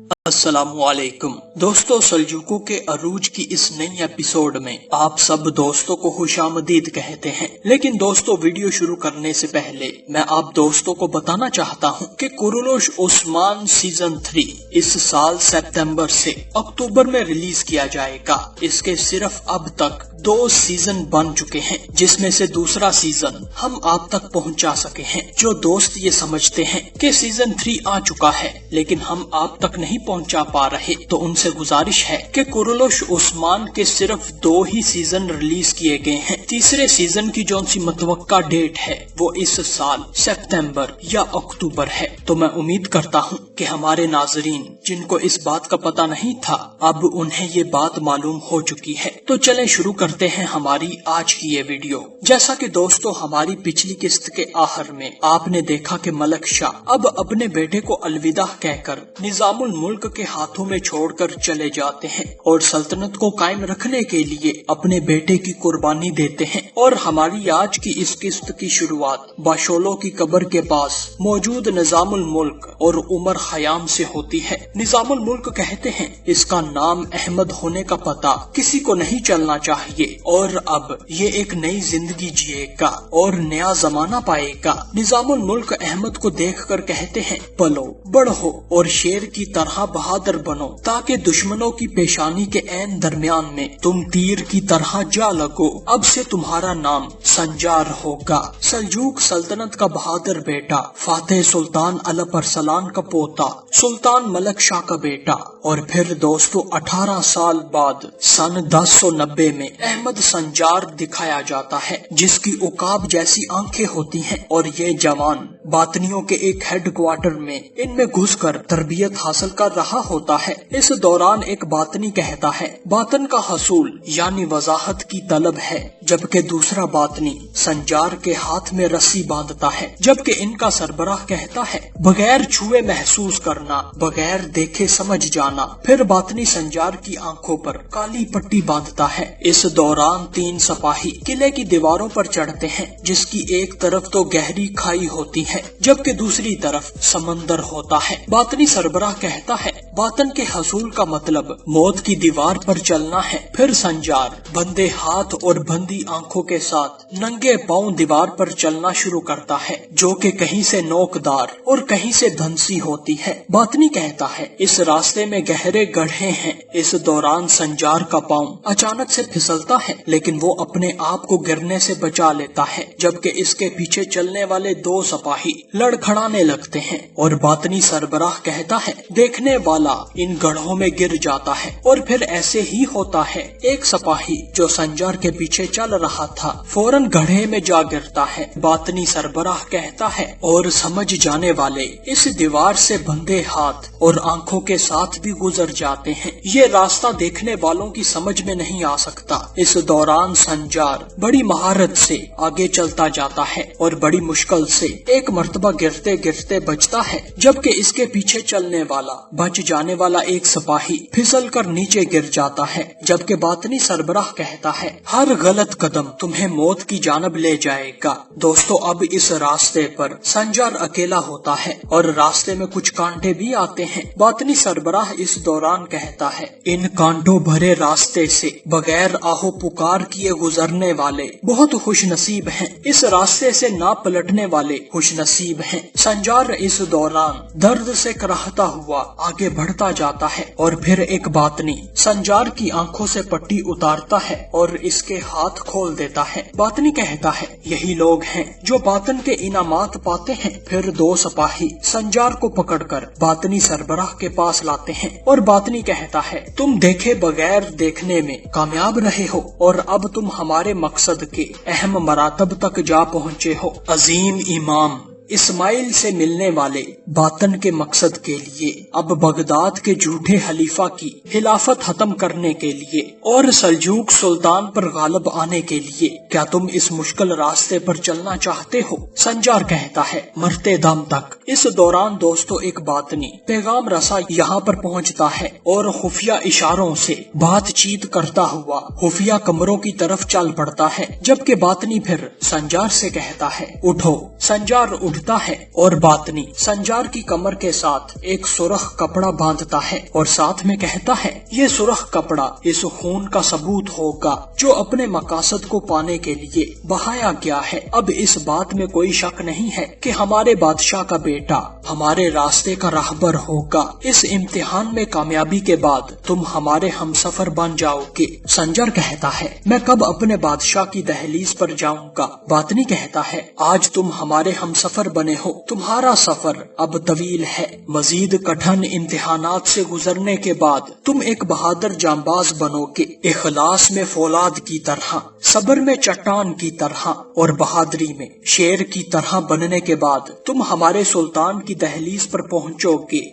السلام علیکم دوستو، سلجوقوں کے عروج کی اس نئی ایپیسوڈ میں آپ سب دوستوں کو خوش آمدید کہتے ہیں۔ لیکن دوستو، ویڈیو شروع کرنے سے پہلے میں آپ دوستوں کو بتانا چاہتا ہوں کہ قرولوش عثمان سیزن 3 اس سال سپتمبر سے اکتوبر میں ریلیز کیا جائے گا۔ اس کے صرف اب تک 2 سیزن بن چکے ہیں، جس میں سے دوسرا سیزن ہم آپ تک پہنچا سکے ہیں۔ جو دوست یہ سمجھتے ہیں کہ سیزن 3 آ چکا ہے لیکن ہم آپ تک نہیں پہنچا پا رہے، تو ان سے گزارش ہے کہ قرولوش عثمان کے صرف 2 ہی سیزن ریلیز کیے گئے ہیں۔ تیسرے سیزن کی جو سی متوقع ڈیٹ ہے وہ اس سال سپتمبر یا اکتوبر ہے۔ تو میں امید کرتا ہوں کہ ہمارے ناظرین جن کو اس بات کا پتہ نہیں تھا، اب انہیں یہ بات معلوم ہو چکی ہے۔ تو چلیں شروع کرتے ہیں ہماری آج کی یہ ویڈیو۔ جیسا کہ دوستو، ہماری پچھلی قسط کے آخر میں آپ نے دیکھا کہ ملک شاہ اب اپنے بیٹے کو الوداع کہہ کر نظام الملک کے ہاتھوں میں چھوڑ کر چلے جاتے ہیں اور سلطنت کو قائم رکھنے کے لیے اپنے بیٹے کی قربانی دیتے ہیں۔ اور ہماری آج کی اس قسط کی شروعات باشولو کی قبر کے پاس موجود نظام الملک اور عمر خیام سے ہوتی ہے۔ نظام الملک کہتے ہیں اس کا نام احمد ہونے کا پتہ کسی کو نہیں چلنا چاہیے اور اب یہ ایک نئی زندگی جیے گا اور نیا زمانہ پائے گا۔ نظام الملک احمد کو دیکھ کر کہتے ہیں، پلو بڑھو اور شیر کی طرح بہادر بنو تاکہ دشمنوں کی پیشانی کے عین درمیان میں تم تیر کی طرح جا لگو۔ اب سے تمہارا نام سنجار ہوگا، سلجوق سلطنت کا بہادر بیٹا، فاتح سلطان الپ ارسلان کا پوتا، سلطان ملک شاہ کا بیٹا۔ اور پھر دوستو 18 سال بعد سن 1090 میں احمد سنجار دکھایا جاتا ہے، جس کی عقاب جیسی آنکھیں ہوتی ہیں، اور یہ جوان باطنیوں کے ایک ہیڈ کوارٹر میں ان میں گھس کر تربیت حاصل کر رہا ہوتا ہے۔ اس دوران ایک باطنی کہتا ہے، باطن کا حصول یعنی وضاحت کی طلب ہے، جبکہ دوسرا باطنی سنجار کے ہاتھ میں رسی باندھتا ہے، جبکہ ان کا سربراہ کہتا ہے، بغیر چھوئے محسوس کرنا، بغیر دیکھے سمجھ جانا۔ پھر باطنی سنجار کی آنکھوں پر کالی پٹی باندھتا ہے۔ اس دوران 3 سپاہی قلعے کی دیواروں پر چڑھتے ہیں، جس کی ایک طرف تو گہری کھائی ہوتی ہے جبکہ دوسری طرف سمندر ہوتا ہے۔ باطنی سربراہ کہتا ہے، باطن کے حصول کا مطلب موت کی دیوار پر چلنا ہے۔ پھر سنجار بندے ہاتھ اور بندی آنکھوں کے ساتھ ننگے پاؤں دیوار پر چلنا شروع کرتا ہے، جو کہ کہیں سے نوکدار اور کہیں سے دھنسی ہوتی ہے۔ باطنی کہتا ہے، اس راستے میں گہرے گڑھے ہیں۔ اس دوران سنجار کا پاؤں اچانک سے پھسلتا ہے، لیکن وہ اپنے آپ کو گرنے سے بچا لیتا ہے، جبکہ اس کے پیچھے چلنے والے 2 سپاہی لڑکھڑانے لگتے ہیں اور باطنی سربراہ کہتا ہے، دیکھنے والا ان گڑھوں میں گر جاتا ہے۔ اور پھر ایسے ہی ہوتا ہے، ایک سپاہی جو سنجار کے پیچھے چل رہا تھا فوراً گڑھے میں جا گرتا ہے۔ باطنی سربراہ کہتا ہے، اور سمجھ جانے والے اس دیوار سے بندے ہاتھ اور آنکھوں کے ساتھ بھی گزر جاتے ہیں، یہ راستہ دیکھنے والوں کی سمجھ میں نہیں آ سکتا۔ اس دوران سنجار بڑی مہارت سے آگے چلتا جاتا ہے اور بڑی مشکل سے ایک مرتبہ گرتے گرتے بچتا ہے، جبکہ اس کے پیچھے چلنے والا بچ جانے والا ایک سپاہی پھسل کر نیچے گر جاتا ہے، جبکہ باطنی سربراہ کہتا ہے، ہر غلط قدم تمہیں موت کی جانب لے جائے گا۔ دوستو، اب اس راستے پر سنجار اکیلا ہوتا ہے اور راستے میں کچھ کانٹے بھی آتے ہیں۔ باطنی سربراہ اس دوران کہتا ہے، ان کانٹوں بھرے راستے سے بغیر آہو پکار کیے گزرنے والے بہت خوش نصیب ہیں، اس راستے سے نہ پلٹنے والے خوش نصیب ہیں۔ سنجار اس دوران درد سے کراہتا ہوا آگے بڑھتا جاتا ہے، اور پھر ایک باطنی سنجار کی آنکھوں سے پٹی اتارتا ہے اور اس کے ہاتھ کھول دیتا ہے۔ باطنی کہتا ہے، یہی لوگ ہیں جو باطن کے انعامات پاتے ہیں۔ پھر 2 سپاہی سنجار کو پکڑ کر باطنی سربراہ کے پاس لاتے ہیں اور باطنی کہتا ہے، تم دیکھے بغیر دیکھنے میں کامیاب رہے ہو اور اب تم ہمارے مقصد کے اہم مراتب تک جا پہنچے ہو۔ عظیم امام اسماعیل سے ملنے والے باطن کے مقصد کے لیے، اب بغداد کے جھوٹے خلیفہ کی خلافت ختم کرنے کے لیے اور سلجوق سلطان پر غالب آنے کے لیے کیا تم اس مشکل راستے پر چلنا چاہتے ہو؟ سنجار کہتا ہے، مرتے دم تک۔ اس دوران دوستو ایک باطنی پیغام رسا یہاں پر پہنچتا ہے اور خفیہ اشاروں سے بات چیت کرتا ہوا خفیہ کمروں کی طرف چل پڑتا ہے، جبکہ باطنی پھر سنجار سے کہتا ہے، اٹھو۔ سنجار اڑتا ہے اور باطنی سنجار کی کمر کے ساتھ ایک سرخ کپڑا باندھتا ہے اور ساتھ میں کہتا ہے یہ سرخ کپڑا اس خون کا ثبوت ہوگا جو اپنے مقاصد کو پانے کے لیے بہایا گیا ہے۔ اب اس بات میں کوئی شک نہیں ہے کہ ہمارے بادشاہ کا بیٹا ہمارے راستے کا راہبر ہوگا۔ اس امتحان میں کامیابی کے بعد تم ہمارے ہمسفر بن جاؤ گے۔ سنجر کہتا ہے میں کب اپنے بادشاہ کی دہلیز پر جاؤں گا؟ باطنی کہتا ہے آج تم ہمارے ہمسفر بنے ہو، تمہارا سفر اب طویل ہے۔ مزید کٹھن امتحانات سے گزرنے کے بعد تم ایک بہادر جانباز بنو گے، اخلاص میں فولاد کی طرح، صبر میں چٹان کی طرح اور بہادری میں شیر کی طرح بننے کے بعد تم ہمارے سلطان کی دہلیز پر پہنچو گے۔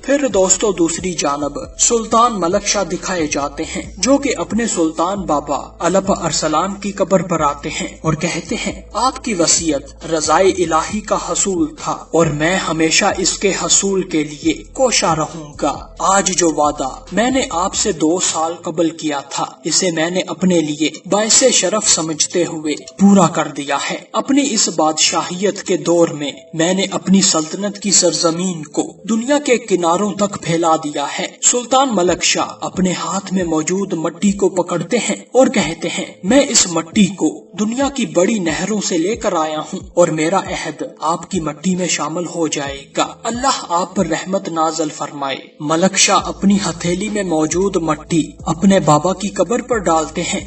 پھر دوستو دوسری جانب سلطان ملک شاہ دکھائے جاتے ہیں جو کہ اپنے سلطان بابا الپ ارسلان کی قبر پر آتے ہیں اور کہتے ہیں آپ کی وصیت رضائے الہی کا حصول تھا اور میں ہمیشہ اس کے حصول کے لیے کوشاں رہوں گا۔ آج جو وعدہ میں نے آپ سے 2 سال قبل کیا تھا اسے میں نے اپنے لیے باعث شرف سمجھتے ہوئے پورا کر دیا ہے۔ اپنی اس بادشاہیت کے دور میں میں نے اپنی سلطنت کی سرزمین کو دنیا کے کناروں تک پھیلا دیا ہے۔ سلطان ملک شاہ اپنے ہاتھ میں موجود مٹی کو پکڑتے ہیں اور کہتے ہیں میں اس مٹی کو دنیا کی بڑی نہروں سے لے کر آیا ہوں اور میرا عہد آپ کی مٹی میں شامل ہو جائے گا۔ اللہ آپ پر رحمت نازل فرمائے۔ ملک شاہ اپنی ہتھیلی میں موجود مٹی اپنے بابا کی قبر پر ڈالتے ہیں۔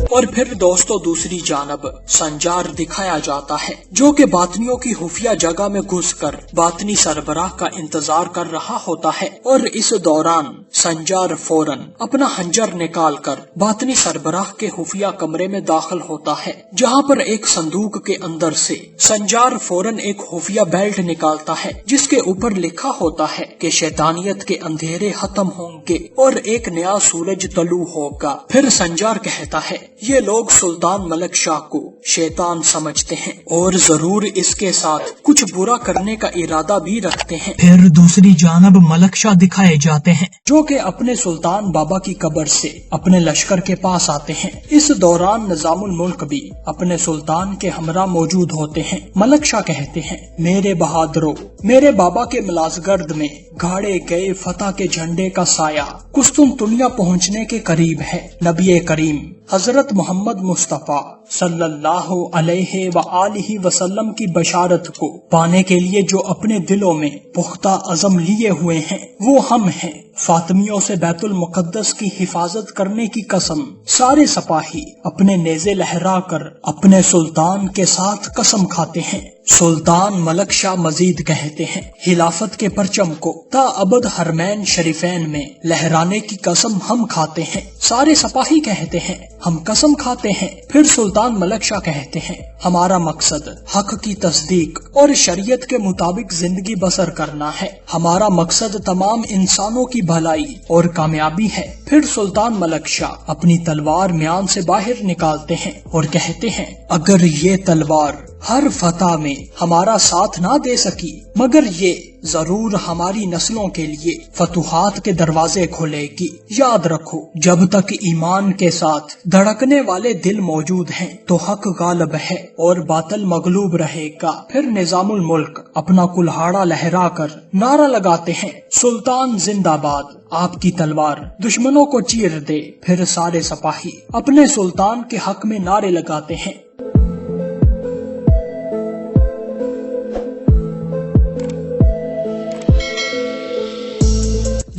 اور پھر دوستو دوسری جانب سنجار دکھایا جاتا ہے جو کہ باطنیوں کی خفیہ جگہ میں گھس کر باطنی سربراہ کا انتظار کر رہا ہوتا ہے، اور اس دوران سنجار فوراً اپنا خنجر نکال کر باطنی سربراہ کے خفیہ کمرے میں داخل ہوتا ہے جہاں پر ایک صندوق کے اندر سے سنجار فوراً ایک خفیہ بیلٹ نکالتا ہے جس کے اوپر لکھا ہوتا ہے کہ شیطانیت کے اندھیرے ختم ہوں گے اور ایک نیا سورج طلوع ہوگا۔ پھر سنجار کہتا ہے یہ لوگ سلطان ملک شاہ کو شیطان سمجھتے ہیں اور ضرور اس کے ساتھ کچھ برا کرنے کا ارادہ بھی رکھتے ہیں۔ پھر دوسری جانب ملک شاہ دکھائے جاتے ہیں جو کہ اپنے سلطان بابا کی قبر سے اپنے لشکر کے پاس آتے ہیں۔ اس دوران نظام الملک بھی اپنے سلطان کے ہمراہ موجود ہوتے ہیں۔ ملک شاہ کہتے ہیں میرے بہادروں، میرے بابا کے ملازگرد میں گاڑے گئے فتح کے جھنڈے کا سایہ قسطنطنیہ پہنچنے کے قریب ہے۔ نبی کریم حضرت محمد مصطفیٰ صلی اللہ علیہ وآلہ وسلم کی بشارت کو پانے کے لیے جو اپنے دلوں میں پختہ عزم لیے ہوئے ہیں وہ ہم ہیں۔ فاطمیوں سے بیت المقدس کی حفاظت کرنے کی قسم سارے سپاہی اپنے نیزے لہرا کر اپنے سلطان کے ساتھ قسم کھاتے ہیں۔ سلطان ملک شاہ مزید کہتے ہیں خلافت کے پرچم کو تا ابد حرمین شریفین میں لہرانے کی قسم ہم کھاتے ہیں۔ سارے سپاہی کہتے ہیں ہم قسم کھاتے ہیں۔ پھر سلطان ملک شاہ کہتے ہیں ہمارا مقصد حق کی تصدیق اور شریعت کے مطابق زندگی بسر کرنا ہے۔ ہمارا مقصد تمام انسانوں کی بھلائی اور کامیابی ہے۔ پھر سلطان ملک شاہ اپنی تلوار میان سے باہر نکالتے ہیں اور کہتے ہیں اگر یہ تلوار ہر فتح میں ہمارا ساتھ نہ دے سکی مگر یہ ضرور ہماری نسلوں کے لیے فتوحات کے دروازے کھولے گی۔ یاد رکھو جب تک ایمان کے ساتھ دھڑکنے والے دل موجود ہیں تو حق غالب ہے اور باطل مغلوب رہے گا۔ پھر نظام الملک اپنا کلہاڑا لہرا کر نعرہ لگاتے ہیں سلطان زندہ باد، آپ کی تلوار دشمنوں کو چیر دے۔ پھر سارے سپاہی اپنے سلطان کے حق میں نعرے لگاتے ہیں۔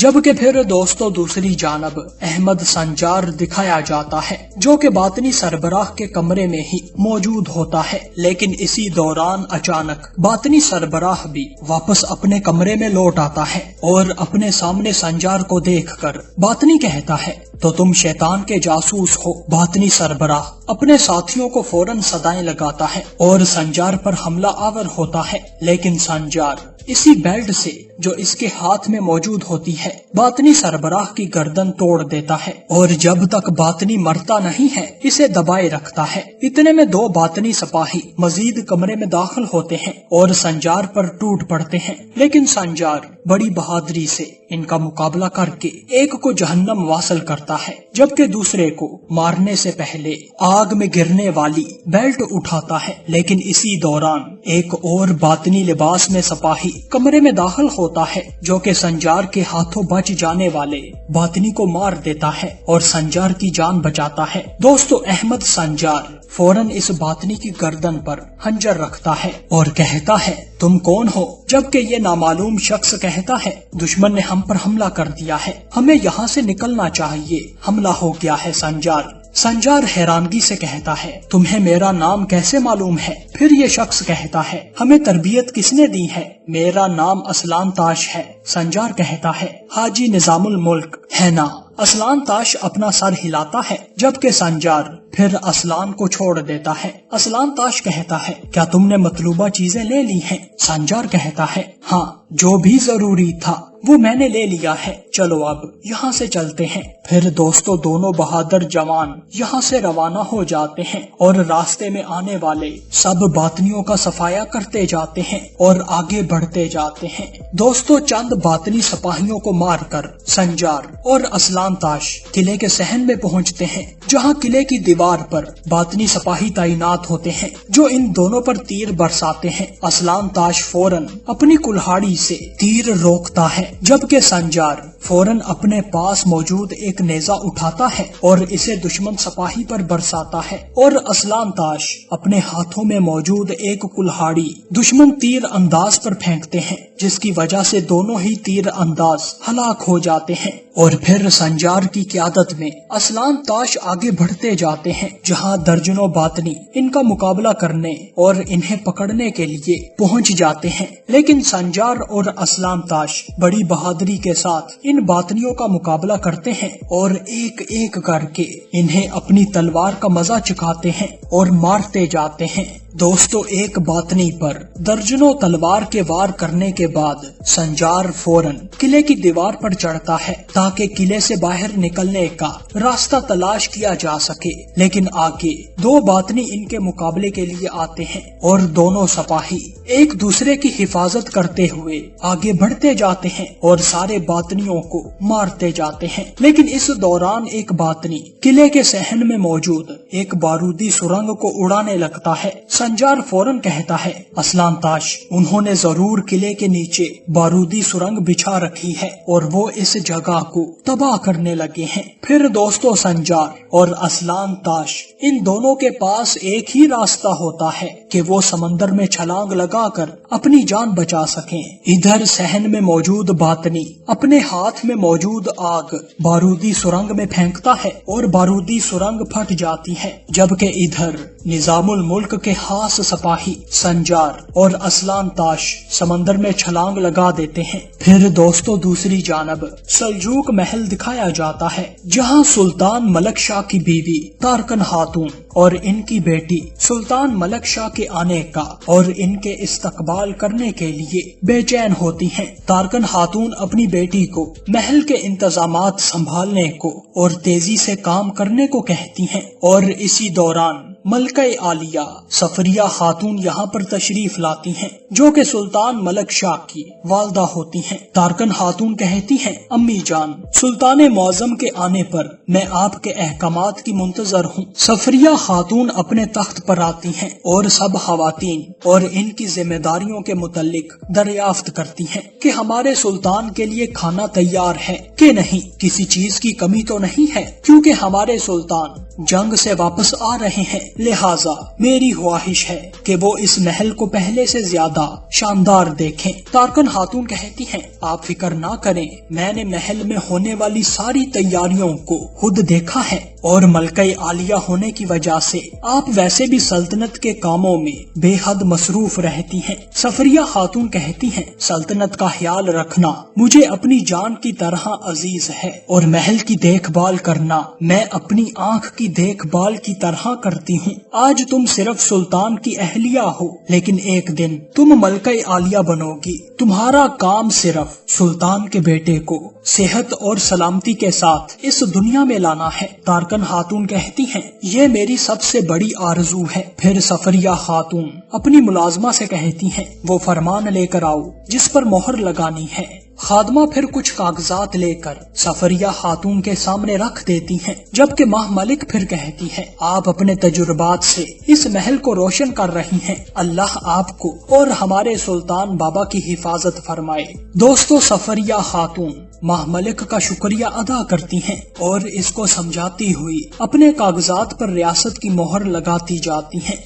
جبکہ پھر دوستو دوسری جانب احمد سنجار دکھایا جاتا ہے جو کہ باطنی سربراہ کے کمرے میں ہی موجود ہوتا ہے، لیکن اسی دوران اچانک باطنی سربراہ بھی واپس اپنے کمرے میں لوٹ آتا ہے اور اپنے سامنے سنجار کو دیکھ کر باطنی کہتا ہے تو تم شیطان کے جاسوس ہو۔ باطنی سربراہ اپنے ساتھیوں کو فوراً صدائیں لگاتا ہے اور سنجار پر حملہ آور ہوتا ہے، لیکن سنجار اسی بیلٹ سے جو اس کے ہاتھ میں موجود ہوتی ہے باطنی سربراہ کی گردن توڑ دیتا ہے اور جب تک باطنی مرتا نہیں ہے اسے دبائے رکھتا ہے۔ اتنے میں دو باطنی سپاہی مزید کمرے میں داخل ہوتے ہیں اور سنجار پر ٹوٹ پڑتے ہیں، لیکن سنجار بڑی بہادری سے ان کا مقابلہ کر کے ایک کو جہنم واصل کرتا ہے، جبکہ دوسرے کو مارنے سے پہلے آگ میں گرنے والی بیلٹ اٹھاتا ہے۔ لیکن اسی دوران ایک اور باطنی لباس میں سپاہی کمرے میں داخل ہوتا ہے جو کہ سنجار کے ہاتھوں بچ جانے والے باطنی کو مار دیتا ہے اور سنجار کی جان بچاتا ہے۔ دوستو، احمد سنجار فوراً اس باطنی کی گردن پر خنجر رکھتا ہے اور کہتا ہے تم کون ہو؟ جبکہ یہ نامعلوم شخص کہتا ہے دشمن نے ہم پر حملہ کر دیا ہے، ہمیں یہاں سے نکلنا چاہیے، حملہ ہو گیا ہے سنجار۔ سنجار حیرانگی سے کہتا ہے تمہیں میرا نام کیسے معلوم ہے؟ پھر یہ شخص کہتا ہے ہمیں تربیت کس نے دی ہے؟ میرا نام اسلان تاش ہے۔ سنجار کہتا ہے حاجی نظام الملک ہے نا؟ اسلان تاش اپنا سر ہلاتا ہے جبکہ سنجار پھر اسلان کو چھوڑ دیتا ہے۔ اسلان تاش کہتا ہے کیا تم نے مطلوبہ چیزیں لے لی ہیں؟ سنجار کہتا ہے ہاں، جو بھی ضروری تھا وہ میں نے لے لیا ہے، چلو اب یہاں سے چلتے ہیں۔ پھر دوستو دونوں بہادر جوان یہاں سے روانہ ہو جاتے ہیں اور راستے میں آنے والے سب باطنیوں کا صفایا کرتے جاتے ہیں اور آگے بڑھتے جاتے ہیں۔ دوستو چند باطنی سپاہیوں کو مار کر سنجار اور اسلان تاش قلعے کے صحن میں پہنچتے ہیں، جہاں قلعے کی دیوار پر باطنی سپاہی تعینات ہوتے ہیں جو ان دونوں پر تیر برساتے ہیں۔ اسلان تاش فوراً اپنی کلہاڑی سے تیر روکتا ہے جبکہ سنجار فوراً اپنے پاس موجود ایک نیزہ اٹھاتا ہے اور اسے دشمن سپاہی پر برساتا ہے، اور اسلان تاش اپنے ہاتھوں میں موجود ایک کلہاڑی دشمن تیر انداز پر پھینکتے ہیں، جس کی وجہ سے دونوں ہی تیر انداز ہلاک ہو جاتے ہیں۔ اور پھر سنجار کی قیادت میں اسلان تاش آگے بڑھتے جاتے ہیں، جہاں درجنوں باطنی ان کا مقابلہ کرنے اور انہیں پکڑنے کے لیے پہنچ جاتے ہیں، لیکن سنجار اور اسلان تاش بڑی بہادری کے ساتھ ان باطنیوں کا مقابلہ کرتے ہیں اور ایک ایک کر کے انہیں اپنی تلوار کا مزہ چکھاتے ہیں اور مارتے جاتے ہیں۔ دوستو ایک باطنی پر درجنوں تلوار کے وار کرنے کے بعد سنجار فوراً قلعے کی دیوار پر چڑھتا ہے تاکہ قلعے سے باہر نکلنے کا راستہ تلاش کیا جا سکے، لیکن آگے دو باطنی ان کے مقابلے کے لیے آتے ہیں اور دونوں سپاہی ایک دوسرے کی حفاظت کرتے ہوئے آگے بڑھتے جاتے ہیں اور سارے باطنیوں کو مارتے جاتے ہیں۔ لیکن اس دوران ایک باطنی قلعے کے صحن میں موجود ایک بارودی سرنگ کو اڑانے لگتا ہے۔ سنجار فوراً کہتا ہے اسلان تاش انہوں نے ضرور قلعے کے نیچے بارودی سرنگ بچھا رکھی ہے اور وہ اس جگہ کو تباہ کرنے لگے ہیں۔ پھر دوستو سنجار اور اسلان تاش ان دونوں کے پاس ایک ہی راستہ ہوتا ہے کہ وہ سمندر میں چھلانگ لگا کر اپنی جان بچا سکیں۔ ادھر صحن میں موجود باطنی اپنے ہاتھ میں موجود آگ بارودی سرنگ میں پھینکتا ہے اور بارودی سرنگ پھٹ جاتی ہے، جبکہ ادھر نظام الملک کے خاص سپاہی سنجار اور اسلان تاش سمندر میں چھلانگ لگا دیتے ہیں۔ پھر دوستو دوسری جانب سلجوق محل دکھایا جاتا ہے، جہاں سلطان ملک شاہ کی بیوی تارکن خاتون اور ان کی بیٹی سلطان ملک شاہ کے آنے کا اور ان کے استقبال کرنے کے لیے بے چین ہوتی ہیں۔ تارکن خاتون اپنی بیٹی کو محل کے انتظامات سنبھالنے کو اور تیزی سے کام کرنے کو کہتی ہیں، اور اسی دوران ملکہ عالیہ سفریہ خاتون یہاں پر تشریف لاتی ہیں جو کہ سلطان ملک شاہ کی والدہ ہوتی ہیں۔ تارکن خاتون کہتی ہیں امی جان، سلطان معظم کے آنے پر میں آپ کے احکامات کی منتظر ہوں۔ سفریہ خاتون اپنے تخت پر آتی ہیں اور سب خواتین اور ان کی ذمہ داریوں کے متعلق دریافت کرتی ہیں کہ ہمارے سلطان کے لیے کھانا تیار ہے کہ نہیں، کسی چیز کی کمی تو نہیں ہے، کیونکہ ہمارے سلطان جنگ سے واپس آ رہے ہیں، لہٰذا میری خواہش ہے کہ وہ اس محل کو پہلے سے زیادہ شاندار دیکھیں۔ تارکن خاتون کہتی ہیں آپ فکر نہ کریں، میں نے محل میں ہونے والی ساری تیاریوں کو خود دیکھا ہے، اور ملکہ عالیہ ہونے کی وجہ سے آپ ویسے بھی سلطنت کے کاموں میں بے حد مصروف رہتی ہیں۔ سفریہ خاتون کہتی ہیں، سلطنت کا خیال رکھنا مجھے اپنی جان کی طرح عزیز ہے، اور محل کی دیکھ بھال کرنا میں اپنی آنکھ کی دیکھ بھال کی طرح کرتی ہوں۔ آج تم صرف سلطان کی اہلیہ ہو، لیکن ایک دن تم ملکہ عالیہ بنو گی۔ تمہارا کام صرف سلطان کے بیٹے کو صحت اور سلامتی کے ساتھ اس دنیا میں لانا ہے۔ تارکن خاتون کہتی ہیں، یہ میری سب سے بڑی آرزو ہے۔ پھر سفریہ خاتون اپنی ملازمہ سے کہتی ہیں، وہ فرمان لے کر آؤ جس پر مہر لگانی ہے۔ خادمہ پھر کچھ کاغذات لے کر سفریہ خاتون کے سامنے رکھ دیتی ہیں، جبکہ ماہ ملک پھر کہتی ہے، آپ اپنے تجربات سے اس محل کو روشن کر رہی ہیں، اللہ آپ کو اور ہمارے سلطان بابا کی حفاظت فرمائے۔ دوستو، سفریہ خاتون ماہ ملک کا شکریہ ادا کرتی ہیں اور اس کو سمجھاتی ہوئی اپنے کاغذات پر ریاست کی مہر لگاتی جاتی ہیں۔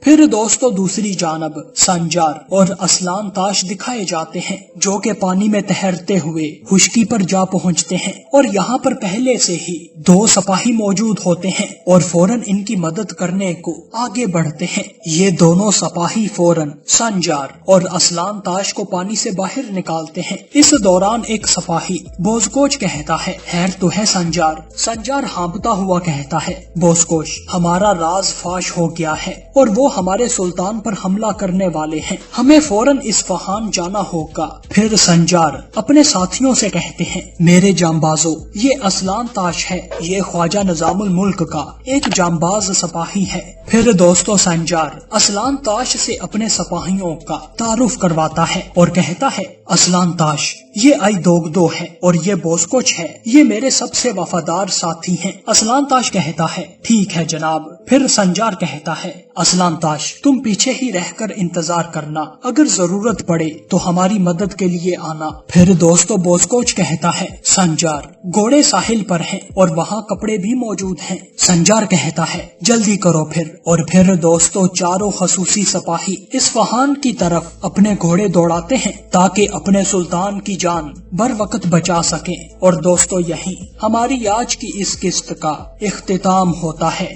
پھر دوستو دوسری جانب سنجار اور اسلان تاش دکھائے جاتے ہیں، جو کہ پانی میں تیرتے ہوئے خشکی پر جا پہنچتے ہیں، اور یہاں پر پہلے سے ہی 2 سپاہی موجود ہوتے ہیں اور فوراً ان کی مدد کرنے کو آگے بڑھتے ہیں۔ یہ دونوں سپاہی فوراً سنجار اور اسلان تاش کو پانی سے باہر نکالتے ہیں۔ اس دوران ایک سپاہی بوزکوچ کہتا ہے، خیر تو ہے سنجار؟ سنجار ہانپتا ہوا کہتا ہے، بوزکوچ، ہمارا راز فاش ہو گیا ہے اور وہ ہمارے سلطان پر حملہ کرنے والے ہیں، ہمیں فوراً اصفہان جانا ہوگا۔ پھر سنجار اپنے ساتھیوں سے کہتے ہیں، میرے جانبازوں، یہ اسلان تاش ہے، یہ خواجہ نظام الملک کا ایک جانباز سپاہی ہے۔ پھر دوستو سنجار اسلان تاش سے اپنے سپاہیوں کا تعارف کرواتا ہے اور کہتا ہے، اسلان تاش، یہ آئی دوگدو ہے اور یہ بوزکوچ ہے، یہ میرے سب سے وفادار ساتھی ہیں۔ اسلان تاش کہتا ہے، ٹھیک ہے جناب۔ پھر سنجار کہتا ہے، اسلان تاش، تم پیچھے ہی رہ کر انتظار کرنا، اگر ضرورت پڑے تو ہماری مدد کے لیے آنا۔ پھر دوستو بوزکوچ کہتا ہے، سنجار، گھوڑے ساحل پر ہیں اور وہاں کپڑے بھی موجود ہیں۔ سنجار کہتا ہے، جلدی کرو پھر۔ اور پھر دوستو چاروں خصوصی سپاہی اصفہان کی طرف اپنے گھوڑے دوڑاتے ہیں تاکہ اپنے سلطان کی جان بر وقت بچا سکیں۔ اور دوستو یہی ہماری آج کی اس قسط کا اختتام ہوتا ہے۔